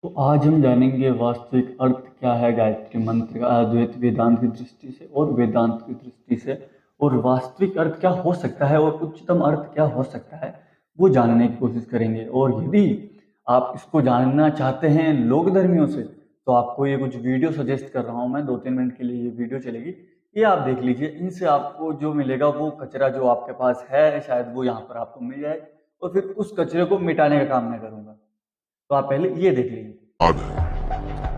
तो आज हम जानेंगे वास्तविक अर्थ क्या है गायत्री मंत्र का अद्वैत वेदांत की दृष्टि से और वेदांत की दृष्टि से, और वास्तविक अर्थ क्या हो सकता है और उच्चतम अर्थ क्या हो सकता है, वो जानने की कोशिश करेंगे। और यदि आप इसको जानना चाहते हैं लोक धर्मियों से, तो आपको ये कुछ वीडियो सजेस्ट कर रहा हूँ मैं। 2-3 मिनट के लिए ये वीडियो चलेगी, ये आप देख लीजिए। इनसे आपको जो मिलेगा वो कचरा जो आपके पास है शायद वो यहाँ पर आपको मिल जाए, और फिर उस कचरे को मिटाने का काम मैं करूँगा। तो आप पहले ये देख लीजिए।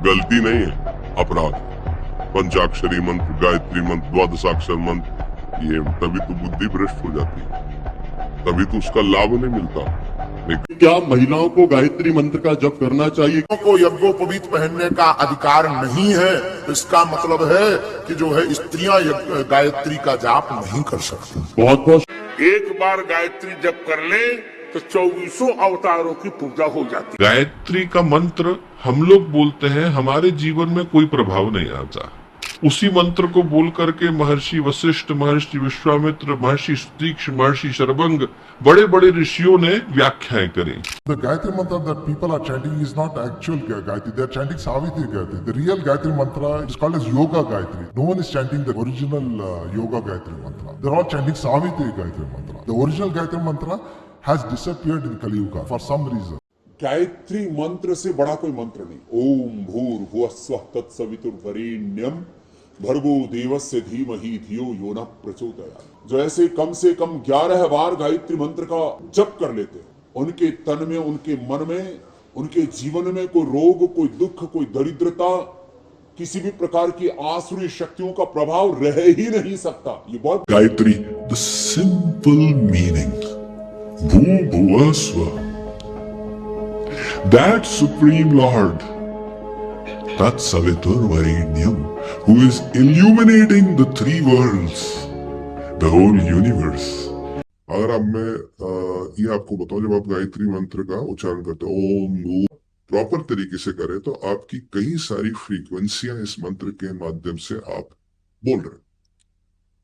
गलती नहीं है, अपराध है। पंचाक्षरी मंत्र, गायत्री मंत्र, द्वादशाक्षर मंत्र, ये तभी तो बुद्धि भ्रष्ट हो जाती है, तभी तो उसका लाभ नहीं मिलता। लेकिन क्या महिलाओं को गायत्री मंत्र का जप करना चाहिए? को यज्ञोपवीत पहनने का अधिकार नहीं है, तो इसका मतलब है कि जो है स्त्रियां गायत्री का जाप नहीं कर सकती। बहुत बहुत एक बार गायत्री जप कर ले तो 24 अवतारों की पूजा हो जाती है। गायत्री का मंत्र हम लोग बोलते हैं, हमारे जीवन में कोई प्रभाव नहीं आता। उसी मंत्र को बोल करके महर्षि वशिष्ठ, महर्षि विश्वामित्र, महर्षि तीक्ष्ण, महर्षि शरभंग, बड़े बड़े ऋषियों ने व्याख्याएं करी। The Gayatri mantra that people are chanting is not actual Gayatri. They are chanting Savitri Gayatri. The real Gayatri mantra is called as Yoga Gayatri. No one is chanting the original Yoga Gayatri mantra. They are all chanting Savitri Gayatri mantra. The original Gayatri mantra has disappeared in Kali Yuga for some reason. Gayatri मंत्र से बड़ा कोई मंत्र नहीं। ओम भूर्भुवः स्वः तत्सवितुर्वरेण्यम भर्गो देवस्य धीमहि धियो यो नः प्रचोदयात्। जो ऐसे कम से कम 11 बार गायत्री मंत्र का जप कर लेते हैं, उनके तन में, उनके मन में, उनके जीवन में कोई रोग, कोई दुख, कोई दरिद्रता, किसी भी प्रकार की आसुरी शक्तियों का प्रभाव रह ही नहीं सकता। ये बहुत गायत्री, द सिंपल मीनिंग भूर्भुवः स्वः, that supreme lord, that Saviturvarenyam, who is illuminating the three worlds, the whole universe. अगर अब मैं ये आपको बताऊं, जब आप गायत्री मंत्र का उच्चारण करते हो ओम प्रॉपर तरीके से करें, तो आपकी कई सारी फ्रीक्वेंसियां इस मंत्र के माध्यम से आप बोल रहे हैं।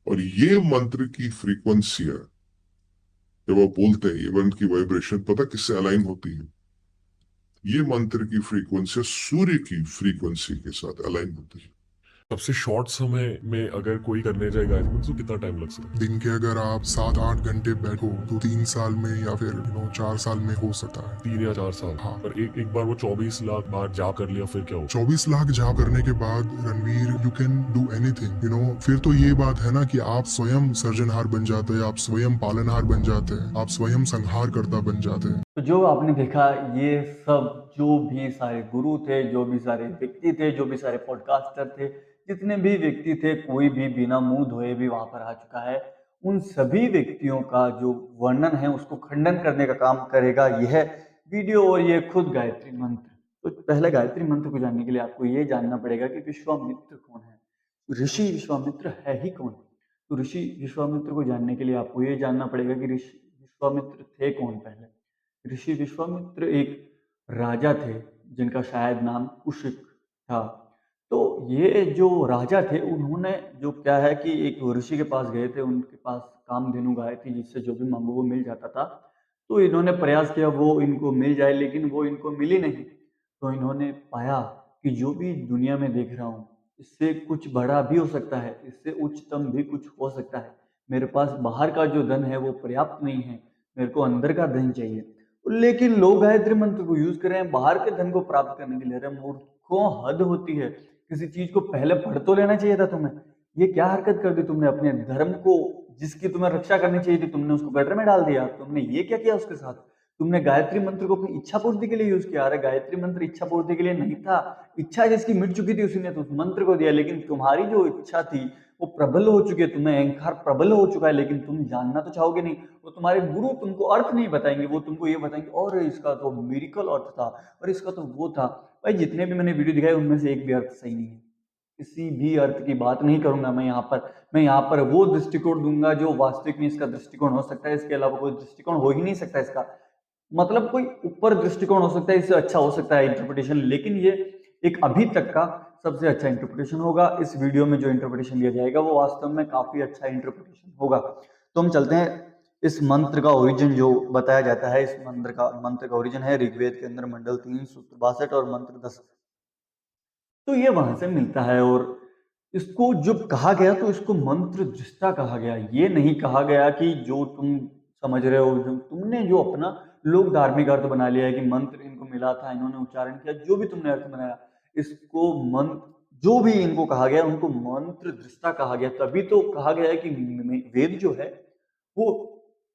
और ये मंत्र की फ्रीक्वेंसियां जब आप बोलते हैं, ये मंत्र की वाइब्रेशन पता किससे अलाइन होती है? ये मंत्र की फ्रीक्वेंसी सूर्य की फ्रीक्वेंसी के साथ अलाइन होती है। सबसे शॉर्ट समय में अगर कोई करने जाए गायत्री मंत्र तो कितना टाइम लग सकता है? दिन के अगर आप 7-8 घंटे बैठो तो 3 साल में या फिर 4 साल में हो सकता है। 3 या 4 साल। हाँ। पर एक बार वो 24 लाख बार जाप कर लिया फिर क्या हो? 24 लाख जाप करने के बाद Ranveer you can do anything. फिर तो ये बात है ना कि आप स्वयं सर्जनहार बन जाते हैं, आप स्वयं पालनहार बन जाते हैं, आप स्वयं संहार करता बन जाते हैं। तो जो आपने देखा, ये सब जो भी सारे गुरु थे, जो भी सारे व्यक्ति थे, जो भी सारे पॉडकास्टर थे, जितने भी व्यक्ति थे, कोई भी बिना मुंह धोए भी वहां पर आ चुका है। उन सभी व्यक्तियों का जो वर्णन है उसको खंडन करने का काम करेगा यह वीडियो और ये खुद गायत्री मंत्र। तो पहले गायत्री मंत्र को जानने के लिए आपको ये जानना पड़ेगा कि विश्वामित्र कौन है, ऋषि विश्वामित्र है ही कौन। तो ऋषि विश्वामित्र को जानने के लिए आपको ये जानना पड़ेगा कि ऋषि विश्वामित्र थे कौन। पहले ऋषि विश्वामित्र एक राजा थे जिनका शायद नाम कुशिक था। तो ये जो राजा थे, उन्होंने जो क्या है कि एक ऋषि के पास गए थे, उनके पास कामधेनु गाय थी जिससे जो भी मांगो वो मिल जाता था। तो इन्होंने प्रयास किया वो इनको मिल जाए, लेकिन वो इनको मिली नहीं। तो इन्होंने पाया कि जो भी दुनिया में देख रहा हूँ इससे कुछ बड़ा भी हो सकता है, इससे उच्चतम भी कुछ हो सकता है। मेरे पास बाहर का जो धन है वो पर्याप्त नहीं है, मेरे को अंदर का धन चाहिए। लेकिन लोग गायत्री मंत्र को यूज कर रहे हैं बाहर के धन को प्राप्त करने के लिए। अरे मूर्खों, हद होती है। किसी चीज को पहले पढ़ तो लेना चाहिए था तुम्हें। ये क्या हरकत कर दी तुमने? अपने धर्म को जिसकी तुम्हें रक्षा करनी चाहिए थी, तुमने उसको गटर में डाल दिया। तुमने ये क्या किया उसके साथ? तुमने गायत्री मंत्र को अपनी इच्छा पूर्ति के लिए यूज किया। अरे गायत्री मंत्र इच्छा पूर्ति के लिए नहीं था। इच्छा जिसकी मिट चुकी थी उसी ने तो उस मंत्र को दिया, लेकिन तुम्हारी जो इच्छा थी वो प्रबल हो चुकी है, तुम्हें अहंकार प्रबल हो चुका है, लेकिन तुम जानना तो चाहोगे नहीं। वो तुम्हारे गुरु तुमको अर्थ नहीं बताएंगे, वो तुमको ये बताएंगे और इसका तो मिरेकल अर्थ था और इसका तो वो था। भाई जितने भी मैंने वीडियो दिखाए उनमें से एक भी अर्थ सही नहीं है। किसी भी अर्थ की बात नहीं करूंगा मैं यहाँ पर वो दृष्टिकोण दूंगा जो वास्तविक में इसका दृष्टिकोण हो सकता है। इसके अलावा कोई दृष्टिकोण हो ही नहीं सकता। इसका मतलब कोई ऊपर दृष्टिकोण हो सकता है, इससे अच्छा हो सकता है इंटरप्रिटेशन, लेकिन ये एक अभी तक का सबसे अच्छा इंटरप्रिटेशन होगा। इस वीडियो में जो इंटरप्रिटेशन दिया जाएगा वो वास्तव में काफी अच्छा इंटरप्रिटेशन होगा। तो हम चलते हैं इस मंत्र का ओरिजिन जो बताया जाता है, इस मंत्र का ओरिजिन है ऋग्वेद के अंदर मंडल 3 सूत्र 62 और मंत्र 10। तो ये वहां से मिलता है और इसको जब कहा गया तो इसको मंत्र दृष्टा कहा गया। ये नहीं कहा गया कि जो तुम समझ रहे हो, जो तुमने जो अपना लोग धार्मिक अर्थ बना लिया है कि मंत्र इनको मिला था, इन्होंने उच्चारण किया, जो भी तुमने अर्थ बनाया, इसको मंत्र जो भी इनको कहा गया उनको मंत्र दृष्टा कहा गया। तभी तो कहा गया है कि वेद जो है वो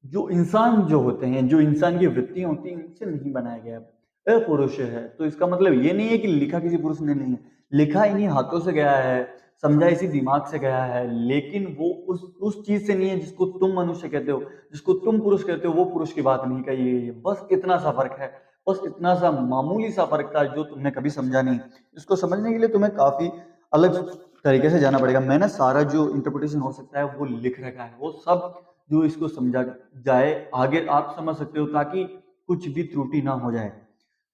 जो इंसान जो होते हैं, जो इंसान की वृत्तियां होती हैं, उनसे नहीं बनाया गया है, अपुरुष है। तो इसका मतलब ये नहीं है कि लिखा किसी पुरुष ने नहीं है, लिखा इन्हीं हाथों से गया है, समझा इसी दिमाग से गया है, लेकिन वो उस चीज से नहीं है जिसको तुम मनुष्य कहते हो, जिसको तुम पुरुष कहते हो, वो पुरुष की बात नहीं कही गई है। बस इतना सा फर्क है, बस इतना सा मामूली सा फर्क था जो तुमने कभी समझा नहीं। इसको समझने के लिए तुम्हें काफी अलग तरीके से जाना पड़ेगा। मैंने सारा जो इंटरप्रिटेशन हो सकता है वो लिख रखा है, वो सब जो इसको समझा जाए आगे आप समझ सकते हो, ताकि कुछ भी त्रुटि ना हो जाए।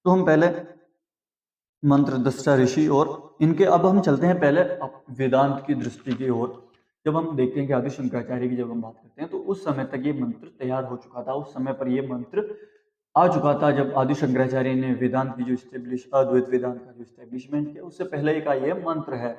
तो हम पहले मंत्र दृष्टा ऋषि और इनके, अब हम चलते हैं पहले वेदांत की दृष्टि की ओर। जब हम देखते हैं कि आदि शंकराचार्य की जब हम बात करते हैं तो उस समय तक ये मंत्र तैयार हो चुका था, उस समय पर ये मंत्र आ चुका था जब आदि शंकराचार्य ने वेदांत की जो अद्वैत वेदांत का जो स्टेब्लिशमेंट किया, उससे पहले का ये मंत्र है।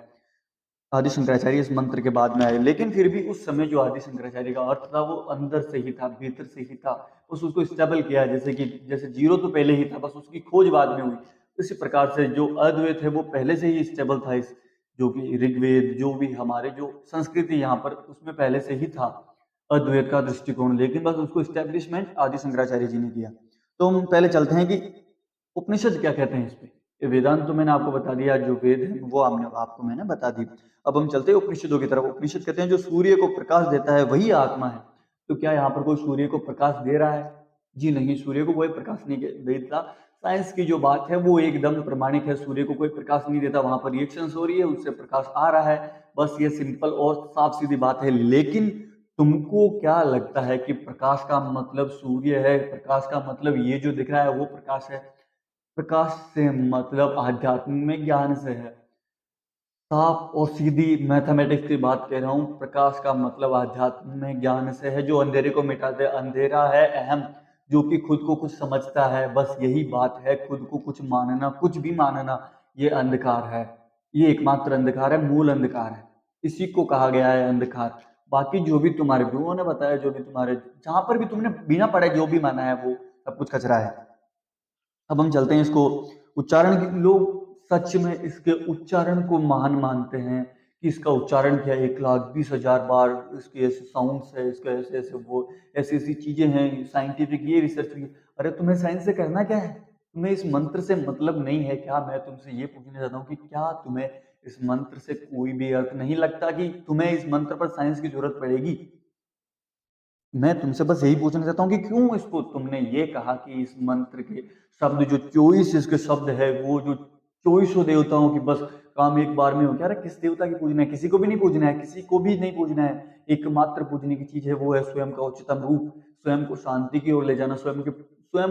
आदि शंकराचार्य इस मंत्र के बाद में आए, लेकिन फिर भी उस समय जो आदि शंकराचार्य का अर्थ था वो अंदर से ही था, भीतर से ही था, बस उसको स्टेबल किया। जैसे जीरो तो पहले ही था, बस उसकी खोज बाद में हुई। इसी प्रकार से जो अद्वैत है वो पहले से ही स्टेबल था, इस जो कि ऋग्वेद, जो भी हमारे जो संस्कृति यहाँ पर, उसमें पहले से ही था अद्वैत का दृष्टिकोण, लेकिन बस उसको स्टैब्लिशमेंट आदि शंकराचार्य जी ने किया। तो हम पहले चलते हैं कि उपनिषद क्या कहते हैं इस पे। ये वेदांत तो मैंने आपको बता दिया, जो वेद है वो आपको मैंने बता दी। अब हम चलते हैं उपनिषदों की तरफ। उपनिषद कहते हैं जो सूर्य को प्रकाश देता है वही आत्मा है। तो क्या यहाँ पर कोई सूर्य को प्रकाश दे रहा है? जी नहीं, सूर्य को कोई प्रकाश नहीं देता। साइंस की जो बात है वो एकदम प्रमाणिक है, सूर्य को कोई प्रकाश नहीं देता, वहां पर रिएक्शंस हो रही है, उससे प्रकाश आ रहा है, बस ये सिंपल और साफ सीधी बात है। लेकिन तुमको क्या लगता है कि प्रकाश का मतलब सूर्य है, प्रकाश का मतलब ये जो दिख रहा है वो प्रकाश है? प्रकाश से मतलब आध्यात्मिक ज्ञान से है, साफ और सीधी मैथमेटिक्स की बात कह रहा हूँ। प्रकाश का मतलब आध्यात्म में ज्ञान से है, जो अंधेरे को मिटा दे। अंधेरा है अहम, जो कि खुद को कुछ समझता है, बस यही बात है। खुद को कुछ मानना, कुछ भी मानना, ये अंधकार है, ये एकमात्र अंधकार है, मूल अंधकार है, इसी को कहा गया है अंधकार। बाकी जो भी तुम्हारे गुरुओं ने बताया, जो भी तुम्हारे जहां पर भी तुमने बिना पढ़े जो भी माना है, वो सब कुछ कचरा है। अब हम चलते हैं इसको उच्चारण की। लोग सच में इसके उच्चारण को महान मानते हैं कि इसका उच्चारण किया 1,20,000 बार, इसके ऐसे साउंड्स है, इसके ऐसे ऐसे वो ऐसी ऐसी चीजें हैं, साइंटिफिक ये रिसर्च भी। अरे तुम्हें साइंस से करना क्या है? तुम्हें इस मंत्र से मतलब नहीं है क्या? मैं तुमसे ये पूछना चाहता हूँ कि क्या तुम्हें इस मंत्र से कोई भी अर्थ नहीं लगता कि तुम्हें इस मंत्र पर साइंस की जरूरत पड़ेगी? मैं तुमसे बस यही पूछना चाहता हूँ कि क्यों इसको तुमने ये कहा कि इस मंत्र के शब्द जो 24 इसके शब्द है, वो जो 24 देवताओं की बस काम एक बार में हो गया। अरे किस देवता की पूजना है? किसी को भी नहीं पूजना है, किसी को भी नहीं पूजना है। एकमात्र पूजने की चीज है वो है स्वयं का उच्चतम रूप, स्वयं को शांति की ओर ले जाना, स्वयं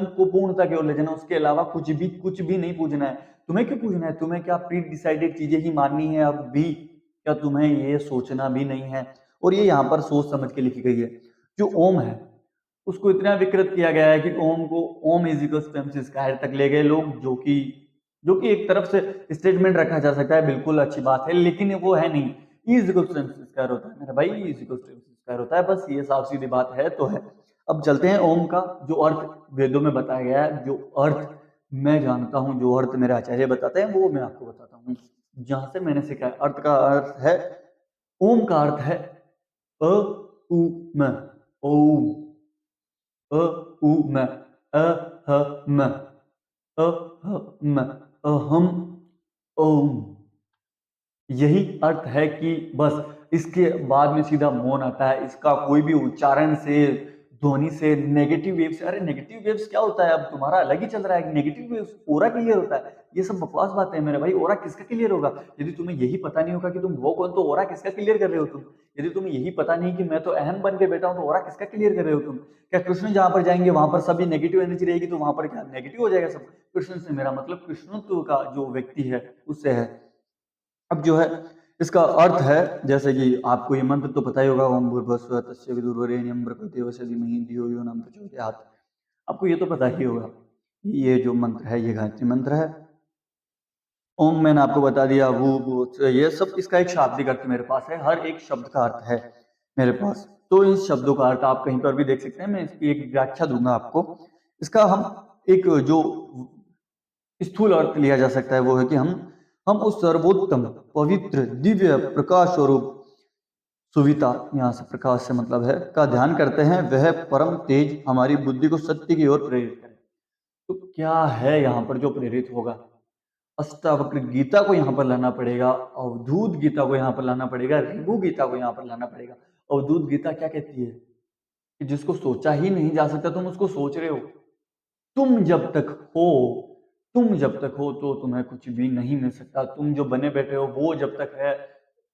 को पूर्णता की ओर ले जाना। उसके अलावा कुछ भी नहीं पूजना है। तुम्हें क्यों पूजना है? तुम्हें क्या प्री डिसाइडेड चीजें ही माननी है अब भी? क्या तुम्हें ये सोचना भी नहीं है? और ये यहाँ पर सोच समझ के लिखी गई है। जो ओम है उसको इतना विकृत किया गया है कि ओम को Om is equal to MC square तक ले गए लोग, जो कि एक तरफ से स्टेटमेंट रखा जा सकता है, बिल्कुल अच्छी बात है, लेकिन वो है नहीं। Is equal to MC square होता है मेरा भाई, is equal to MC square होता है, बस ये साफ सीधी बात है तो है। अब चलते हैं ओम का जो अर्थ वेदों में बताया गया है, जो अर्थ मैं जानता हूँ, जो अर्थ मेरे आचार्य बताते हैं वो मैं आपको बताता हूँ जहां से मैंने सीखा है। अर्थ का अर्थ है, ओम का अर्थ है अ उ म, ओम, अ उ म, अ ह म, अ ह म, अहम, ओम। यही अर्थ है कि बस इसके बाद में सीधा मौन आता है। इसका कोई भी उच्चारण से, ध्वनि से, नेगेटिव वेव्स, अरे नेगेटिव वेव्स क्या होता है? अब तुम्हारा अलग ही चल रहा है। नेगेटिव वेव्स ओरा क्लियर होता है, ये सब बकवास बातें हैं मेरे भाई। ओरा किसका क्लियर होगा? यदि तुम्हें यही पता नहीं होगा कि तुम हो कौन, तो ओरा किसका क्लियर कर रहे हो तुम? यदि तुम्हें यही पता नहीं कि मैं तो अहम बन के बैठा हूं, तो ओरा किसका क्लियर कर रहे हो तुम? क्या कृष्ण जहां पर जाएंगे वहां पर सभी नेगेटिव एनर्जी रहेगी, तो वहां पर क्या नेगेटिव हो जाएगा सब? कृष्ण से मेरा मतलब कृष्णत्व का जो व्यक्ति है उससे है। अब जो है इसका अर्थ है, जैसे कि आपको ये मंत्र तो पता ही होगा, ओम भूर्भुवस्सुः तस्य विदुर्वरेण्यं भर्गो देवस्य धीमहि धियो यो न प्रचोदयात्। आपको ये तो पता ही होगा। ये जो मंत्र है ये गायत्री मंत्र है। ओम मैंने आपको बता दिया, वो ये सब इसका एक शाब्दिक अर्थ मेरे पास है, हर एक शब्द का अर्थ है मेरे पास। तो इन शब्दों का अर्थ आप कहीं पर भी देख सकते हैं, मैं इसकी एक व्याख्या दूंगा आपको। इसका हम एक जो स्थूल अर्थ लिया जा सकता है वो है कि हम उस सर्वोत्तम पवित्र दिव्य प्रकाश स्वरूप सुविता, यहाँ से प्रकाश से मतलब है, का ध्यान करते हैं। वह परम तेज हमारी बुद्धि को सत्य की ओर प्रेरित करे। तो क्या है यहाँ पर जो प्रेरित होगा? अष्टावक्र गीता को यहाँ पर लाना पड़ेगा, अवधूत गीता को यहाँ पर लाना पड़ेगा, ऋभु गीता को यहाँ पर लाना पड़ेगा। अवधूत गीता क्या कहती है कि जिसको सोचा ही नहीं जा सकता तुम उसको सोच रहे हो। तुम जब तक हो तो तुम्हें कुछ भी नहीं मिल सकता। तुम जो बने बैठे हो वो जब तक है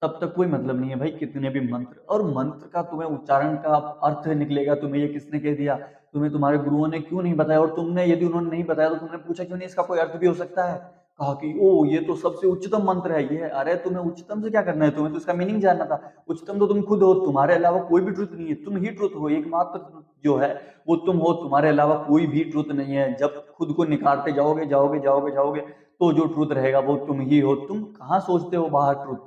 तब तक कोई मतलब नहीं है भाई। कितने भी मंत्र, और मंत्र का तुम्हें उच्चारण का अर्थ निकलेगा, तुम्हें ये किसने कह दिया, तुम्हें तुम्हारे गुरुओं ने क्यों नहीं बताया, और तुमने यदि उन्होंने नहीं बताया तो तुमने पूछा क्यों नहीं, इसका कोई अर्थ भी हो सकता है। कहा कि ओ ये तो सबसे उच्चतम मंत्र है ये। अरे तुम्हें उच्चतम से क्या करना है, तुम्हें तो इसका मीनिंग जानना था। उच्चतम तो तुम खुद हो, तुम्हारे अलावा कोई भी ट्रुथ नहीं है, तुम ही ट्रुथ हो। एकमात्र ट्रुथ जो है वो तुम हो, तुम्हारे अलावा कोई भी ट्रुथ नहीं है। जब खुद को निकालते जाओगे तो जो ट्रुथ रहेगा वो तुम ही हो। तुम कहाँ सोचते हो बाहर ट्रुथ,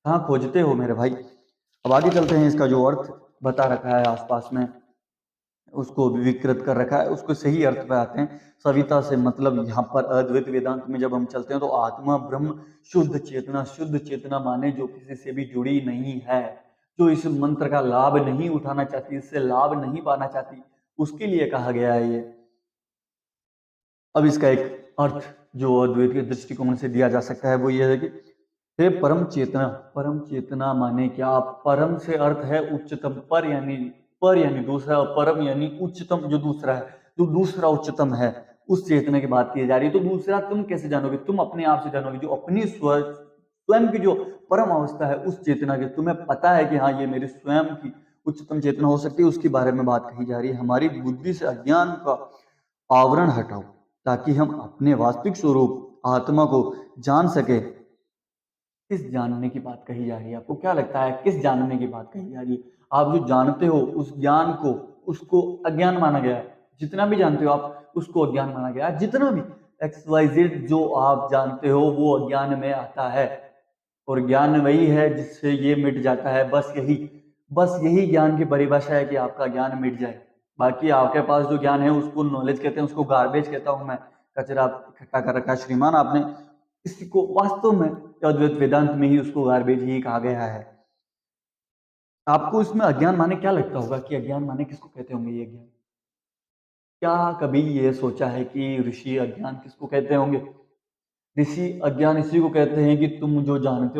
कहाँ खोजते हो मेरे भाई। अब आगे चलते हैं। इसका जो अर्थ बता रखा है आसपास में उसको विकृत कर रखा है, उसको सही अर्थ पे आते हैं। सविता से मतलब यहाँ पर अद्वैत वेदांत में जब हम चलते हैं तो आत्मा ब्रह्म शुद्ध चेतना माने जो किसी से भी जुड़ी नहीं है, जो इस मंत्र का लाभ नहीं उठाना चाहती, इससे लाभ नहीं पाना चाहती, उसके लिए कहा गया है ये। अब इसका एक अर्थ जो अद्वैत के दृष्टिकोण से दिया जा सकता है वो ये है कि हे परम चेतना माने क्या? परम से अर्थ है उच्चतम, पर यानी दूसरा, परम यानी उच्चतम जो दूसरा है, जो दूसरा उच्चतम है, उस चेतना की बात की जा रही है। तो दूसरा तुम कैसे जानोगे? तुम अपने आप से जानोगे, जो अपनी स्वयं की जो परम अवस्था है उस चेतना की तुम्हें पता है कि हाँ ये मेरी स्वयं की उच्चतम चेतना हो सकती है, उसके बारे में बात कही जा रही है। हमारी बुद्धि से अज्ञान का आवरण हटाओ ताकि हम अपने वास्तविक स्वरूप आत्मा को जान सके। किस जानने की बात कही जा रही है? आपको क्या लगता है किस जानने की बात कही जा रही है? आप जो जानते हो उस ज्ञान को, उसको अज्ञान माना गया है। जितना भी जानते हो आप उसको अज्ञान माना गया है। जितना भी XYZ जो आप जानते हो वो अज्ञान में आता है, और ज्ञान वही है जिससे ये मिट जाता है। बस यही ज्ञान की परिभाषा है कि आपका ज्ञान मिट जाए। बाकी आपके पास जो ज्ञान है उसको नॉलेज कहते हैं, उसको गार्बेज कहता हूं मैं, कचरा इकट्ठा कर रखा है श्रीमान आपने। इसको वास्तव में अद्वैत वेदांत में ही उसको गार्बेज ही कहा गया है। आपको इसमें अज्ञान माने क्या लगता होगा कि अज्ञान माने किसको कहते होंगे? ये ज्ञान, क्या कभी ये सोचा है कि ऋषि अज्ञान किसको कहते होंगे? ऋषि अज्ञान इसी को कहते हैं कि तुम जो जानते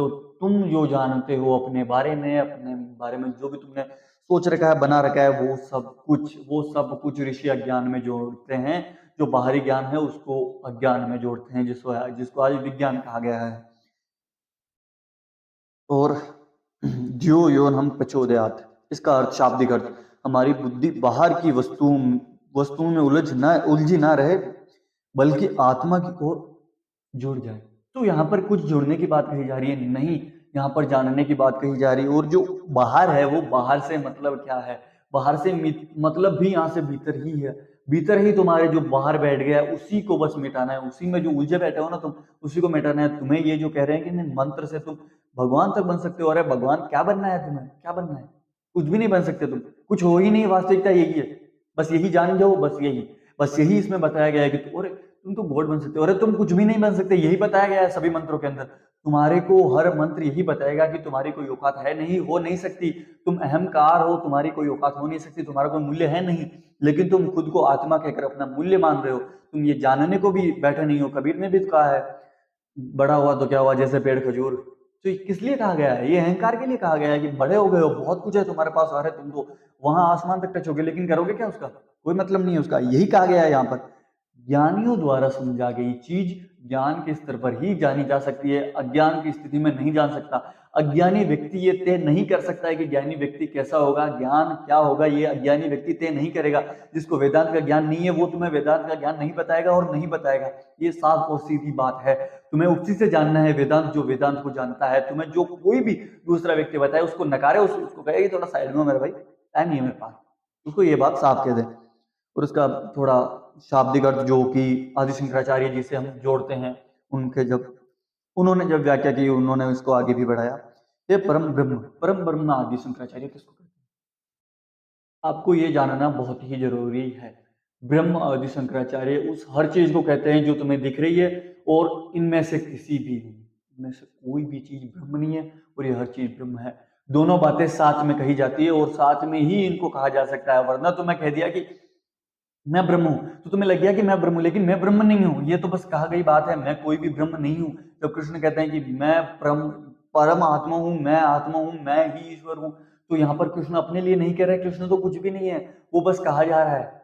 हो अपने बारे में जो भी तुमने सोच रखा है, बना रखा है, वो सब कुछ ऋषि अज्ञान में जोड़ते हैं। जो बाहरी ज्ञान है उसको अज्ञान में जोड़ते हैं, जिसको आज विज्ञान कहा गया है। और ज्यो योनहम प्रचोदयात्, इसका अर्थ, शाब्दिक अर्थ, हमारी बुद्धि बाहर की वस्तुओं में उलझी ना रहे बल्कि आत्मा की ओर जुड़ जाए। तो यहाँ पर कुछ जुड़ने की बात कही जा रही है नहीं, यहाँ पर जानने की बात कही जा रही है। और जो बाहर है वो बाहर से मतलब क्या है? बाहर से मतलब भी यहाँ से भीतर ही है। भीतर ही तुम्हारे जो बाहर बैठ गया है उसी को बस मिटाना है। उसी में जो उलझे बैठे हो ना तुम, उसी को मिटाना है। तुम्हें ये जो कह रहे हैं कि नहीं मंत्र से तुम भगवान तक बन सकते हो, अरे भगवान क्या बनना है तुम्हें? क्या बनना है? कुछ भी नहीं बन सकते तुम, कुछ हो ही नहीं। वास्तविकता यही है, बस यही जान जाओ, बस यही इसमें बताया गया है कि तुम तो गॉड बन सकते हो। अरे तुम कुछ भी नहीं बन सकते, यही बताया गया है सभी मंत्रों के अंदर। तुम्हारे को हर मंत्र यही बताएगा कि तुम्हारी कोई औकात है नहीं, हो नहीं सकती। तुम अहंकार हो, तुम्हारी कोई औकात हो नहीं सकती, तुम्हारा कोई मूल्य है नहीं। लेकिन तुम खुद को आत्मा कहकर अपना मूल्य मान रहे हो। तुम ये जानने को भी बैठे नहीं हो। कबीर ने भी तो कहा है, बड़ा हुआ तो क्या हुआ जैसे पेड़ खजूर। तो ये किस लिए कहा गया है? ये अहंकार के लिए कहा गया है कि बड़े हो गए हो, बहुत कुछ है तुम्हारे पास, अरे तुम तो वहां आसमान तक टच हो गए, लेकिन करोगे क्या? उसका कोई मतलब नहीं है उसका। यही कहा गया है यहाँ पर। ज्ञानियों द्वारा समझा गई चीज ज्ञान के स्तर पर ही जानी जा सकती है, अज्ञान की स्थिति में नहीं जान सकता। अज्ञानी व्यक्ति ये तय नहीं कर सकता है कि ज्ञानी व्यक्ति कैसा होगा, ज्ञान क्या होगा, ये अज्ञानी व्यक्ति तय नहीं करेगा। जिसको वेदांत का ज्ञान नहीं है वो तुम्हें वेदांत का ज्ञान नहीं बताएगा और नहीं बताएगा। ये साफ और सीधी बात है। तुम्हें उसी से जानना है वेदांत जो वेदांत को जानता है। तुम्हें जो कोई भी दूसरा व्यक्ति बताए उसको नकारे, उसको कहे कि थोड़ा साइड में मेरे भाई, टाइम नहीं है मेरे पास, उसको ये बात साफ कह दे। और उसका थोड़ा शाब्दिक अर्थ जो कि आदि शंकराचार्य जी से हम जोड़ते हैं, उन्होंने जब व्याख्या की उन्होंने इसको आगे भी बढ़ाया। ये परम ब्रह्म आदि शंकराचार्य किसको कहते हैं, आपको ये जानना बहुत ही जरूरी है। ब्रह्म आदि शंकराचार्य उस हर चीज को कहते हैं जो तुम्हें दिख रही है और इनमें से किसी भी नहीं, इनमें से कोई भी चीज ब्रह्म नहीं है और ये हर चीज ब्रह्म है। दोनों बातें साथ में कही जाती है और साथ में ही इनको कहा जा सकता है। वरना तो मैं कह दिया कि मैं ब्रह्म हूं तो तुम्हें लग गया कि मैं ब्रह्म हूं, लेकिन मैं ब्रह्म नहीं हूं। ये तो बस कहा गई बात है, मैं कोई भी ब्रह्म नहीं हूं। जब कृष्ण कहते हैं कि मैं परम आत्मा हूं, मैं आत्मा हूं, मैं ही ईश्वर हूं, तो यहाँ पर कृष्ण अपने लिए नहीं कह रहे। कृष्ण तो कुछ भी नहीं है, वो बस कहा जा रहा है।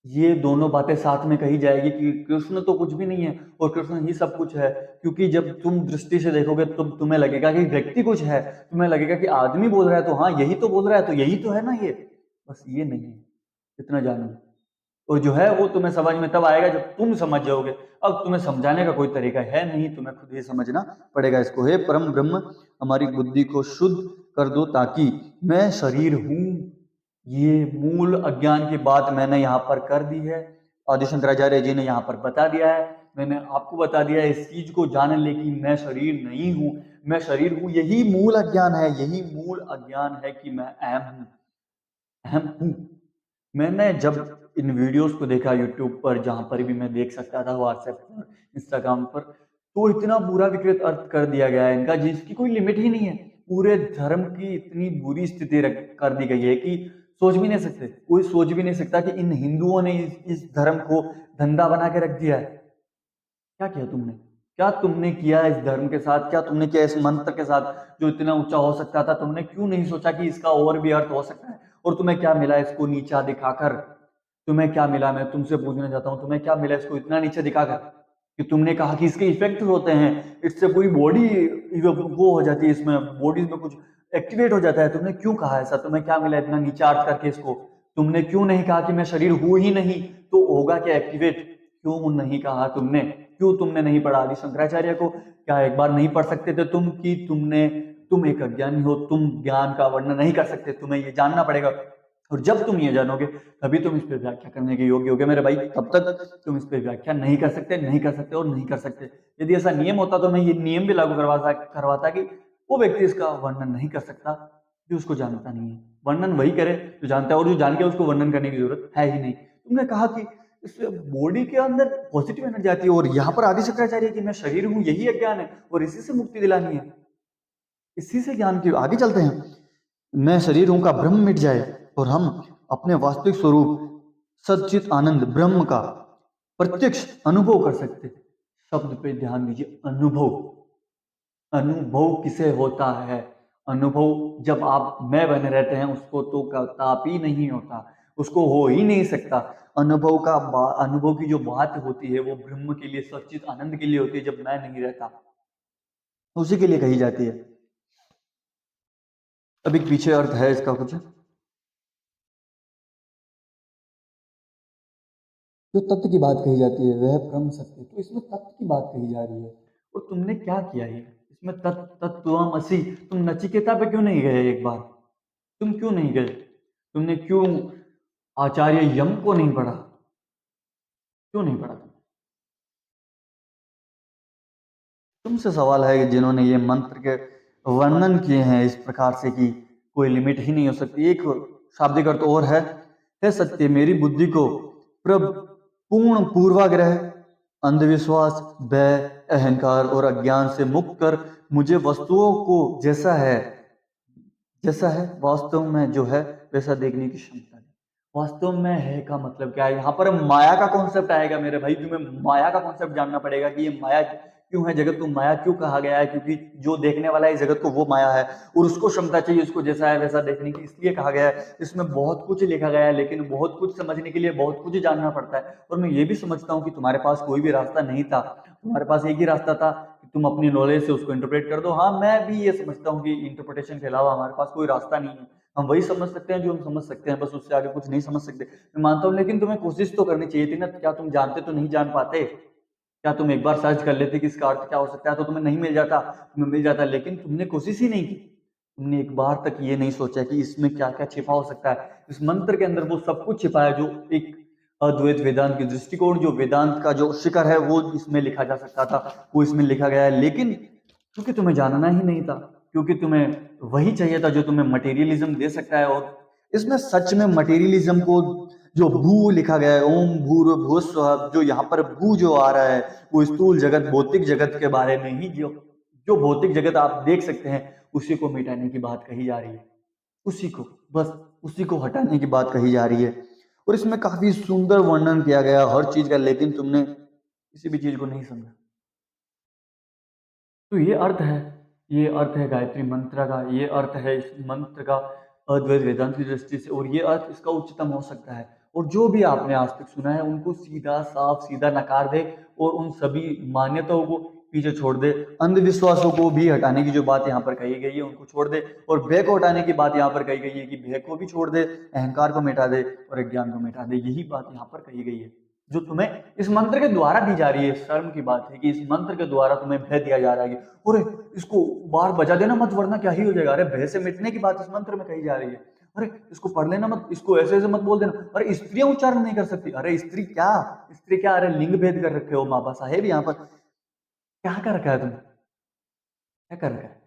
ये दोनों बातें साथ में कही जाएगी कि कृष्ण तो कुछ भी नहीं है और कृष्ण ही सब कुछ है। क्योंकि जब तुम दृष्टि से देखोगे तो तुम्हें लगेगा कि व्यक्ति कुछ है, तुम्हें लगेगा कि आदमी बोल रहा है तो हाँ यही तो बोल रहा है, तो यही तो है ना ये, बस ये नहीं है। इतना जानो। और जो है वो तुम्हें समझ में तब आएगा जब तुम समझ जाओगे। अब तुम्हें समझाने का कोई तरीका है नहीं, तुम्हें खुद ही समझना पड़ेगा इसको। हे परम ब्रह्म, हमारी बुद्धि को शुद्ध कर दो ताकि मैं शरीर हूं। ये मूल अज्ञान की बात मैंने यहाँ पर कर दी है, आदि शंकराचार्य जी ने यहाँ पर बता दिया है। मैंने आपको बता दिया है, इस चीज को जान ले कि मैं शरीर नहीं हूं, मैं शरीर हूं। यही मूल अज्ञान है, यही मूल अज्ञान है कि मैं अहम हूं। मैंने जब इन वीडियोस को देखा यूट्यूब पर, जहां पर भी मैं देख सकता था, व्हाट्सएप पर, इंस्टाग्राम पर, तो इतना बुरा विकृत अर्थ कर दिया गया है इनका जिसकी कोई लिमिट ही नहीं है। पूरे धर्म की इतनी बुरी स्थिति कर दी गई है कि सोच भी नहीं सकते, कोई सोच भी नहीं सकता कि इन हिंदुओं ने इस धर्म को धंधा बना के रख दिया है। क्या किया तुमने, क्या तुमने किया इस धर्म के साथ, क्या तुमने किया इस मंत्र के साथ जो इतना ऊंचा हो सकता था। तुमने क्यों नहीं सोचा कि इसका और भी अर्थ हो सकता है। और तुम्हें क्या मिला इसको नीचा दिखाकर, तुम्हें क्या मिला, मैं तुमसे पूछना चाहता हूं, तुम्हें क्या मिला इसको इतना नीचे दिखाकर कि तुमने कहा कि इसके इफेक्ट होते हैं, इससे पूरी बॉडी वो हो जाती है, इसमें बॉडीज में कुछ एक्टिवेट हो जाता है। तुमने क्यों कहा ऐसा, तुम्हें क्या मिला इतना नीचा अर्थ करके इसको। तुमने क्यों नहीं कहा कि मैं शरीर हूं ही नहीं तो होगा क्या एक्टिवेट, क्यों नहीं कहा तुमने, क्यों तुमने नहीं पढ़ा आदि शंकराचार्य को। क्या एक बार नहीं पढ़ सकते थे तुम कि तुम एक अज्ञानी हो, तुम ज्ञान का वर्णन नहीं कर सकते, तुम्हें ये जानना पड़ेगा। और जब तुम ये जानोगे तभी तुम इस पर व्याख्या करने के योग्य होगे मेरे भाई। तब तक तुम इस पर व्याख्या नहीं कर सकते, नहीं कर सकते और नहीं कर सकते। यदि ऐसा नियम होता तो मैं ये नियम भी लागू करवाता कि वो व्यक्ति इसका वर्णन नहीं कर सकता जो उसको जानता नहीं है। वर्णन वही करे जो जानता है, और जो जान के उसको वर्णन करने की जरूरत है ही नहीं। तुमने कहा कि इस बॉडी के अंदर पॉजिटिव एनर्जी आती है और यहाँ पर आदि शंकराचार्य कि मैं शरीर हूं, यही अज्ञान है और इसी से मुक्ति दिलानी है। इसी से ज्ञान की आगे चलते हैं। मैं शरीर हूं का भ्रम मिट जाए और हम अपने वास्तविक स्वरूप सच्चित आनंद ब्रह्म का प्रत्यक्ष अनुभव कर सकते। शब्द पे ध्यान दीजिए, अनुभव। अनुभव किसे होता है, अनुभव जब आप मैं बने रहते हैं उसको तो ताप ही नहीं होता, उसको हो ही नहीं सकता। अनुभव की जो बात होती है वो ब्रह्म के लिए, सच्चित आनंद के लिए होती है। जब मैं नहीं रहता उसी के लिए कही जाती है। अभी पीछे अर्थ है इसका कुछ, जो तत्व की बात कही जाती है वह परम सत्य, तो इसमें तत्व की बात कही जा रही है। और तुमने क्या किया है इसमें, तत्त्वमसि। तुम नचिकेता पे क्यों नहीं गए एक बार, तुम क्यों नहीं गए, तुमने क्यों आचार्य यम को नहीं पढ़ा, क्यों नहीं पढ़ा तुमसे सवाल है कि जिन्होंने ये मंत्र के वर्णन किए हैं इस प्रकार से कि कोई लिमिट ही नहीं हो सकती। एक शाब्दिक अर्थ और है, हे सत्य मेरी बुद्धि को पूर्ण पूर्वाग्रह, अंधविश्वास, भय, अहंकार और अज्ञान से मुक्त कर मुझे वस्तुओं को जैसा है वास्तव में जो है वैसा देखने की क्षमता है। वास्तव में है का मतलब क्या है, यहाँ पर माया का कॉन्सेप्ट आएगा मेरे भाई। तुम्हें माया का कॉन्सेप्ट जानना पड़ेगा कि ये माया क्यों है, जगत को माया क्यों कहा गया है। क्योंकि जो देखने वाला है जगत को वो माया है और उसको क्षमता चाहिए उसको जैसा है वैसा देखने की, इसलिए कहा गया है। इसमें बहुत कुछ लिखा गया है, लेकिन बहुत कुछ समझने के लिए बहुत कुछ जानना पड़ता है। और मैं ये भी समझता हूँ कि तुम्हारे पास कोई भी रास्ता नहीं था, तुम्हारे पास एक ही रास्ता था कि तुम अपनी नॉलेज से उसको इंटरप्रेट कर दो। हाँ, मैं भी ये समझता हूँ कि इंटरप्रिटेशन के अलावा हमारे पास कोई रास्ता नहीं है, हम वही समझ सकते हैं जो हम समझ सकते हैं, बस उससे आगे कुछ नहीं समझ सकते, मैं मानता हूँ। लेकिन तुम्हें कोशिश तो करनी चाहिए थी ना, क्या तुम जानते तो नहीं जान पाते? क्या तुम एक बार सर्च कर लेते कि इसका अर्थ क्या हो सकता है, तो तुम्हें नहीं मिल जाता? तुम्हें मिल जाता, लेकिन तुमने कोशिश ही नहीं की। तुमने एक बार तक ये नहीं सोचा कि इसमें क्या क्या छिपा हो सकता है। इस मंत्र के अंदर वो सब कुछ छिपा है जो एक अद्वैत वेदांत की दृष्टिकोण, जो वेदांत का जो शिखर है, वो इसमें लिखा जा सकता था, वो इसमें लिखा गया है। लेकिन क्योंकि तुम्हें जानना ही नहीं था, क्योंकि तुम्हें वही चाहिए था जो तुम्हें मटेरियलिज्म दे सकता है। और इसमें सच में मटेरियलिज्म को जो भू लिखा गया है, ओम भूर्भुवः स्वः, जो यहाँ पर भू जो आ रहा है वो स्थूल जगत, भौतिक जगत के बारे में ही, जो जो भौतिक जगत आप देख सकते हैं उसी को मिटाने की बात कही जा रही है, उसी को, बस उसी को हटाने की बात कही जा रही है। और इसमें काफी सुंदर वर्णन किया गया हर चीज का, लेकिन तुमने किसी भी चीज को नहीं समझा। तो ये अर्थ है, ये अर्थ है गायत्री मंत्र का, ये अर्थ है इस मंत्र का अद्वैत वेदांत की दृष्टि से, और ये अर्थ इसका उच्चतम हो सकता है। और जो भी आपने आज तक सुना है उनको सीधा साफ सीधा नकार दे, और उन सभी मान्यताओं को पीछे छोड़ दे, अंधविश्वासों को भी हटाने की जो बात यहाँ पर कही गई है उनको छोड़ दे, और भय को हटाने की बात यहाँ पर कही गई है कि भय को भी छोड़ दे, अहंकार को मिटा दे और अज्ञान को मिटा दे। यही बात यहाँ पर कही गई है जो तुम्हें इस मंत्र के द्वारा दी जा रही है। शर्म की बात है कि इस मंत्र के द्वारा तुम्हें भय दिया जा रहा है कि अरे इसको बाहर बजा देना मत वरना क्या ही हो जाएगा। अरे भय से मिटने की बात इस मंत्र में कही जा रही है। अरे इसको पढ़ लेना मत, इसको ऐसे ऐसे मत बोल देना। अरे स्त्रियां उच्चारण नहीं कर सकती। अरे स्त्री क्या, स्त्री क्या, अरे लिंग भेद कर रखे हो बाबा साहेब, यहाँ पर क्या कर रखा है तुमने, क्या कर रखा है?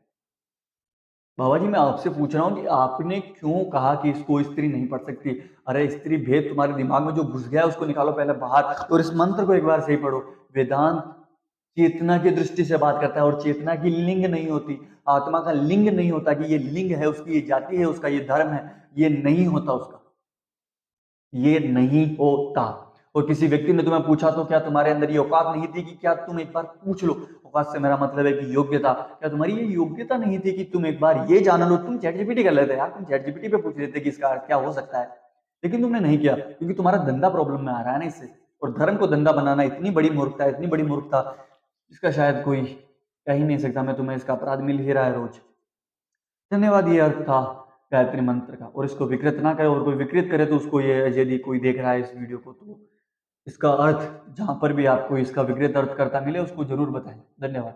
बाबा जी मैं आपसे पूछ रहा हूँ कि आपने क्यों कहा कि इसको स्त्री नहीं पढ़ सकती? अरे स्त्री भेद तुम्हारे दिमाग में जो घुस गया है उसको निकालो पहले बाहर, और इस मंत्र को एक बार सही पढ़ो। वेदांत चेतना की दृष्टि से बात करता है, और चेतना की लिंग नहीं होती, आत्मा का लिंग नहीं होता कि ये लिंग है, उसकी ये जाति है, उसका ये धर्म है, ये नहीं होता उसका, ये नहीं होता। और किसी व्यक्ति ने तुम्हें पूछा तो क्या तुम्हारे अंदर ये औकात नहीं थी कि क्या तुम एक बार पूछ लो? औकात से मेरा मतलब है कि योग्यता, क्या तुम्हारी ये योग्यता नहीं थी कि तुम एक बार ये जान लो? तुम चैट जीपीटी कर लेते यार, तुम चैट जीपीटी पे पूछ लेते कि इसका अर्थ क्या हो सकता है, लेकिन तुमने नहीं किया क्योंकि तुम्हारा धंधा प्रॉब्लम में आ रहा है ना इससे। और धर्म को धंधा बनाना इतनी बड़ी मूर्खता, इतनी बड़ी मूर्खता, इसका शायद कोई कह ही नहीं सकता। मैं तुम्हें इसका अपराध मिल ही रहा है रोज। धन्यवाद। ये अर्थ था गायत्री मंत्र का, और इसको विकृत ना करे, और कोई विकृत करे तो उसको, ये यदि कोई देख रहा है इस वीडियो को, तो इसका अर्थ जहां पर भी आपको इसका विकृत अर्थ करता मिले उसको जरूर बताएं। धन्यवाद।